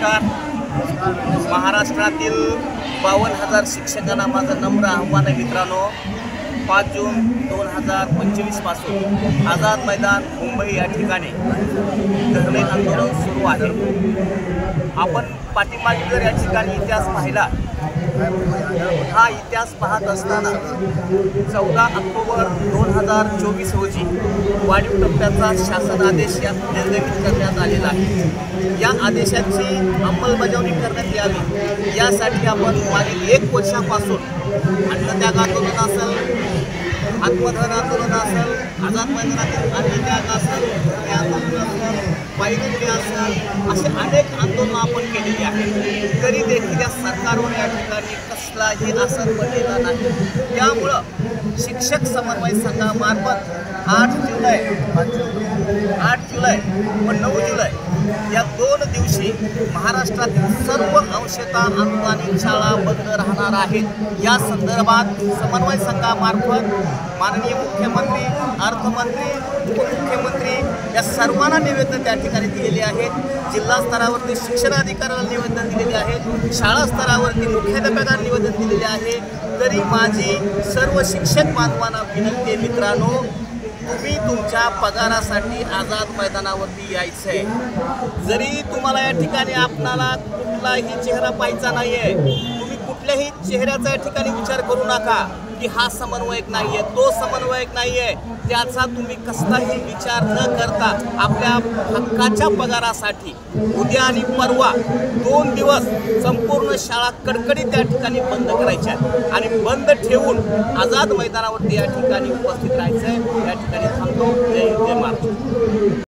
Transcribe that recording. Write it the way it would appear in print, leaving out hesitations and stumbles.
नमस्कार। महाराष्ट्रातील 52,000 शिक्षकांना माझं नम्र आव्हान आहे मित्रांनो, 5 जून 2025 पासून आझाद मैदान मुंबई या ठिकाणी धरणे आंदोलन सुरू आहे। आपण पाठीमागे जर या ठिकाणी इतिहास पाहिला, हा इतिहास पाहत असताना 14 ऑक्टोबर 2024 रोजी वाढीव टप्प्याचा शासन आदेश निर्गमित करण्यात आलेला आहे। या आदेशाची अंमलबजावणी करण्यात यावी यासाठी आपण मागील 1 वर्षापासून अन्नत्याग आंदोलन असेल, आत्मदहन आंदोलन असेल, आझाद मैदानातील अन्नत्याग असेल, आंदोलन असेल, पायदळी असेल, असे अनेक आंदोलन आपण केलेली आहेत। तरी देखील या सरकारवर या ठिकाणी कसलाही असर पडलेला नाही। त्यामुळं शिक्षक समन्वय संघामार्फत 8 जुलै व 9 जुलै या 2 दिवशी महाराष्ट्रातील सर्व अंशतः अनुदानित शाळा बंद राहणार आहेत। या संदर्भात समन्वय संघामार्फत माननीय मुख्यमंत्री, अर्थमंत्री, उपमुख्यमंत्री या सर्वांना निवेदन त्या ठिकाणी दिलेले आहेत। जिल्हा स्तरावरती शिक्षणाधिकाऱ्याला निवेदन दिलेले आहेत, शाळा स्तरावरती मुख्याध्यापकांना निवेदन दिलेले आहे। तरी माझी सर्व शिक्षक बांधवांना विनंती आहे मित्रांनो, तुम्ही तुमच्या पगारासाठी आझाद मैदानावरती यायचं आहे। जरी तुम्हाला या ठिकाणी आपणाला कुठलाही चेहरा पाहायचा नाही आहे, तुम्ही कुठल्याही चेहऱ्याचा या ठिकाणी विचार करू नका की हा समन्वयक नाही आहे, तो समन्वयक नाही आहे। त्याचा तुम्ही कसलाही विचार न करता आपल्या हक्काच्या पगारासाठी उद्या आणि परवा 2 दिवस संपूर्ण शाळा कडकडीत त्या ठिकाणी बंद करायच्या आणि बंद ठेवून आझाद मैदानावरती या ठिकाणी उपस्थित राहायचं आहे। या ठिकाणी थांबतो। जय हिंद, जय महाराष्ट्र।